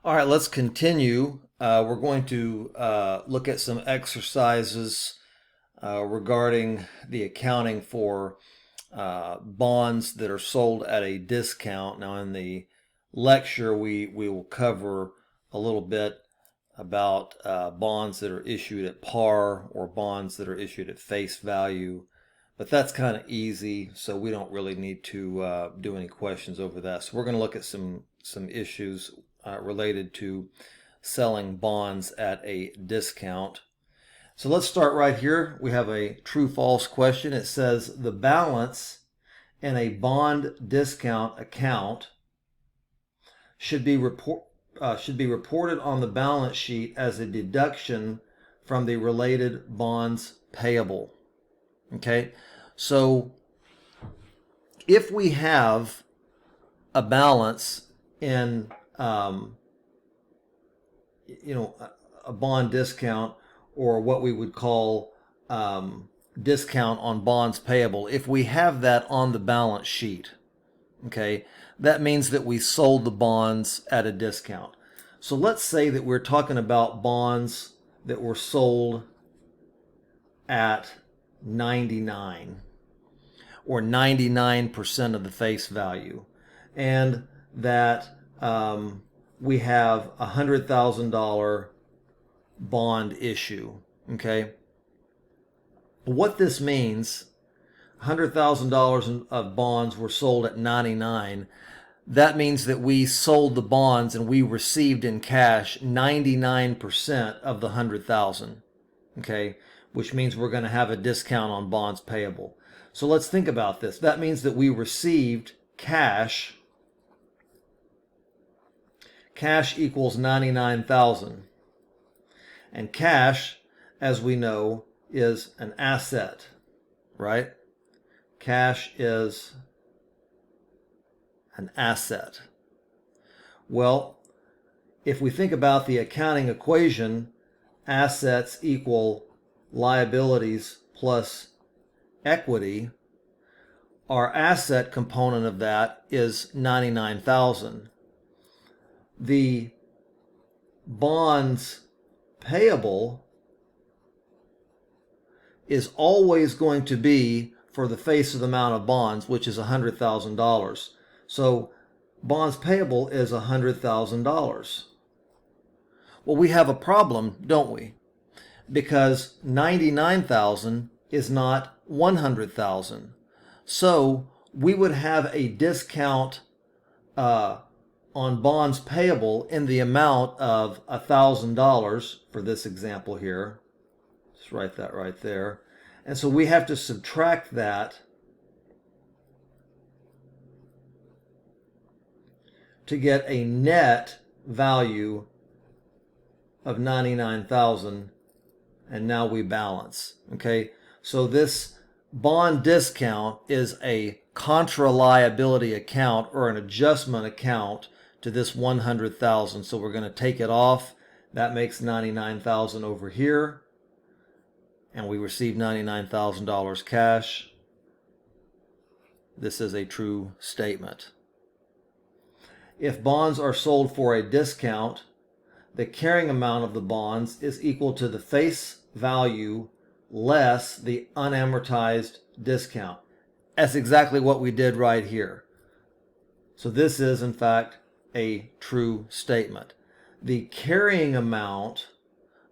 All right, let's continue. We're going to look at some exercises regarding the accounting for bonds that are sold at a discount. Now, in the lecture, we will cover a little bit about bonds that are issued at par or bonds that are issued at face value. But that's kind of easy, so we don't really need to do any questions over that. So we're going to look at some issues related to selling bonds at a discount. So let's start right here. We have a true-false question. It says the balance in a bond discount account should be reported on the balance sheet as a deduction from the related bonds payable. Okay, so if we have a balance in a bond discount, or what we would call discount on bonds payable, if we have that on the balance sheet, okay, that means that we sold the bonds at a discount. So let's say that we're talking about bonds that were sold at 99 or 99% of the face value, and that we have a $100,000 bond issue. Okay, what this means, $100,000 of bonds were sold at 99. That means that we sold the bonds and we received in cash 99% of the 100,000. Okay, which means we're going to have a discount on bonds payable. So let's think about this. That means that we received cash. Cash equals 99,000. And cash, as we know, is an asset, right? Cash is an asset. Well, if we think about the accounting equation, assets equal liabilities plus equity, our asset component of that is 99,000. The bonds payable is always going to be for the face of the amount of bonds, which is $100,000. So bonds payable is $100,000. Well, we have a problem, don't we? Because 99,000 is not 100,000. So we would have a discount on bonds payable in the amount of $1,000 for this example here. Just write that right there. And so we have to subtract that to get a net value of 99,000, and now we balance. Okay, so this bond discount is a contra liability account or an adjustment account to this 100,000. So we're going to take it off. That makes 99,000 over here, and we receive $99,000 cash. This is a true statement. If bonds are sold for a discount, the carrying amount of the bonds is equal to the face value less the unamortized discount. That's exactly what we did right here. So this is, in fact, a true statement. The carrying amount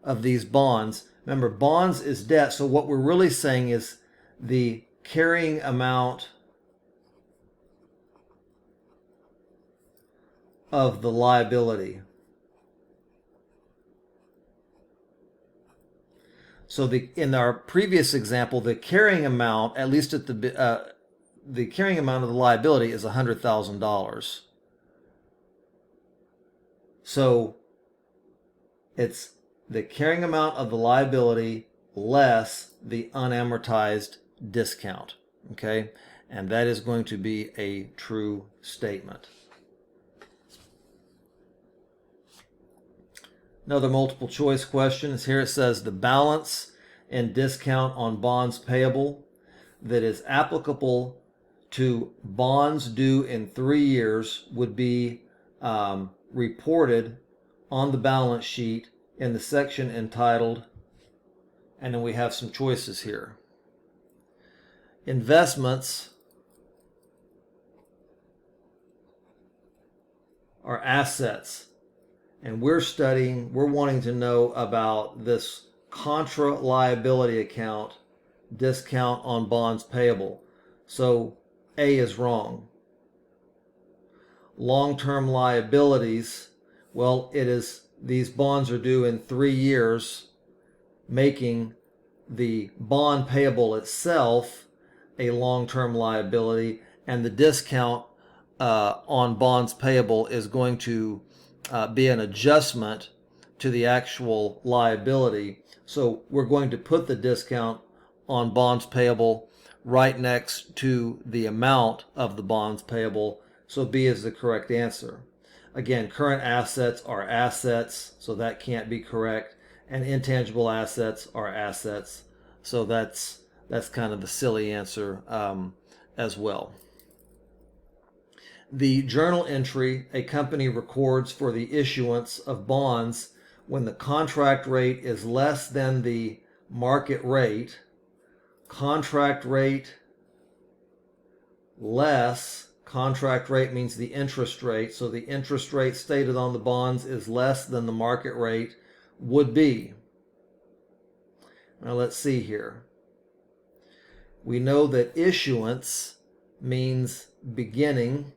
of these bonds, remember, bonds is debt, so what we're really saying is the carrying amount of the liability. So in our previous example, the carrying amount, at least at the carrying amount of the liability is $100,000. So it's the carrying amount of the liability less the unamortized discount. Okay, and that is going to be a true statement. Another multiple choice question is here. It says the balance and discount on bonds payable that is applicable to bonds due in 3 years would be reported on the balance sheet in the section entitled, and then we have some choices here. Investments are assets, and we're wanting to know about this contra liability account, discount on bonds payable. So A is wrong. Long-term liabilities, well, it is these bonds are due in 3 years, making the bond payable itself a long-term liability, and the discount on bonds payable is going to be an adjustment to the actual liability. So we're going to put the discount on bonds payable right next to the amount of the bonds payable. So B is the correct answer. Again, current assets are assets, so that can't be correct. And intangible assets are assets, so that's kind of the silly answer as well. The journal entry a company records for the issuance of bonds when the contract rate is less than the market rate. Contract rate less, contract rate means the interest rate, so the interest rate stated on the bonds is less than the market rate would be. Now let's see here. We know that issuance means beginning.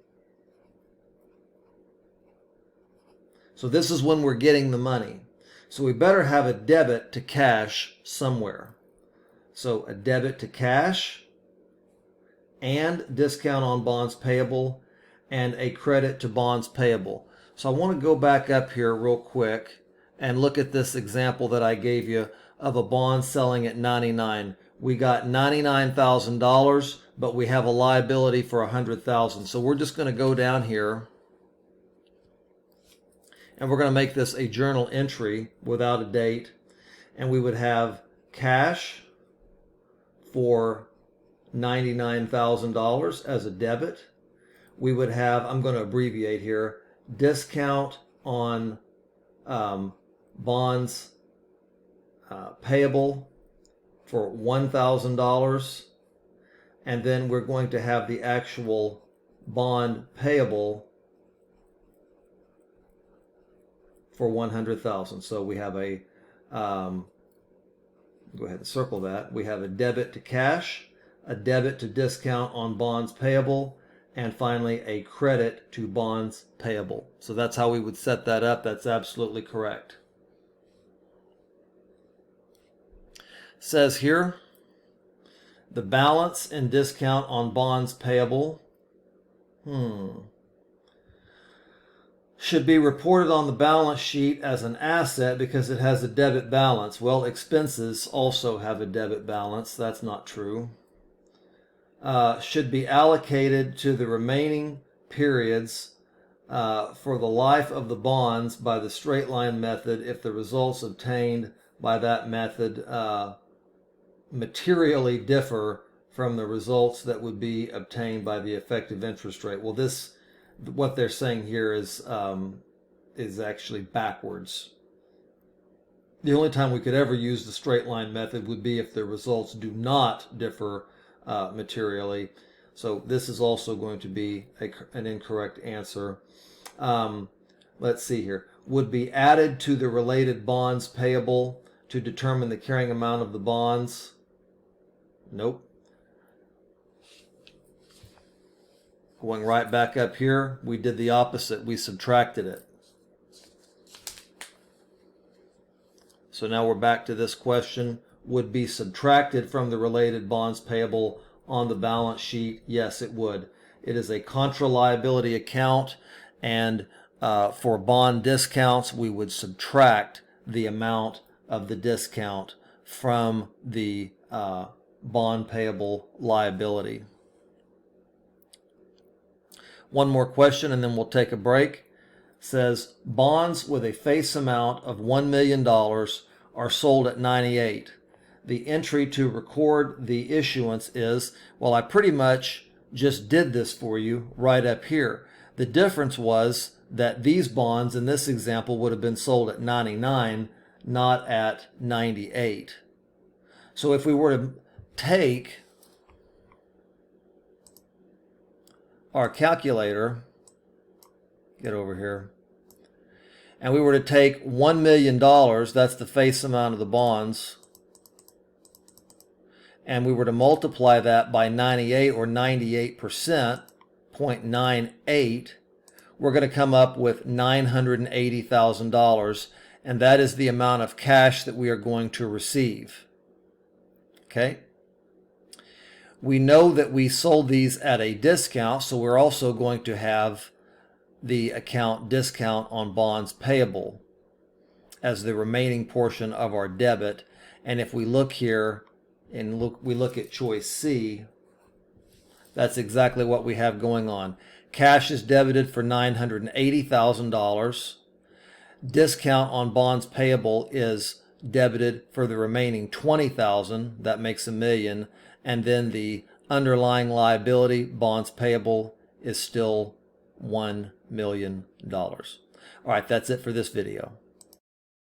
So this is when we're getting the money. So we better have a debit to cash somewhere. So a debit to cash and discount on bonds payable and a credit to bonds payable. So I want to go back up here real quick and look at this example that I gave you of a bond selling at 99. We got $99,000, but we have a liability for $100,000. So we're just going to go down here and we're going to make this a journal entry without a date, and we would have cash for $99,000 as a debit. We would have, I'm going to abbreviate here, discount on bonds payable for $1,000, and then we're going to have the actual bond payable for $100,000. So we have a go ahead and circle that. We have a debit to cash, a debit to discount on bonds payable, and finally a credit to bonds payable. So that's how we would set that up. That's absolutely correct. Says here, the balance and discount on bonds payable should be reported on the balance sheet as an asset because it has a debit balance. Well, expenses also have a debit balance. That's not true. Should be allocated to the remaining periods for the life of the bonds by the straight line method if the results obtained by that method materially differ from the results that would be obtained by the effective interest rate. Well, what they're saying here is actually backwards. The only time we could ever use the straight line method would be if the results do not differ materially. So this is also going to be an incorrect answer. Let's see here. Would be added to the related bonds payable to determine the carrying amount of the bonds. Nope. Going right back up here, we did the opposite. We subtracted it. So now we're back to this question. Would be subtracted from the related bonds payable on the balance sheet? Yes, it would. It is a contra liability account, and for bond discounts, we would subtract the amount of the discount from the bond payable liability. One more question and then we'll take a break. Says bonds with a face amount of $1 million are sold at 98. The entry to record the issuance is, well, I pretty much just did this for you right up here. The difference was that these bonds in this example would have been sold at 99, not at 98. So if we were to take our calculator, get over here, and we were to take $1 million, that's the face amount of the bonds, and we were to multiply that by 98 or 98%, 0.98, we're going to come up with $980,000, and that is the amount of cash that we are going to receive. Okay? We know that we sold these at a discount, so we're also going to have the account discount on bonds payable as the remaining portion of our debit. And if we look here and we look at choice C, that's exactly what we have going on. Cash is debited for $980,000. Discount on bonds payable is debited for the remaining $20,000. That makes $1 million. And then the underlying liability, bonds payable, is still $1 million. All right, that's it for this video.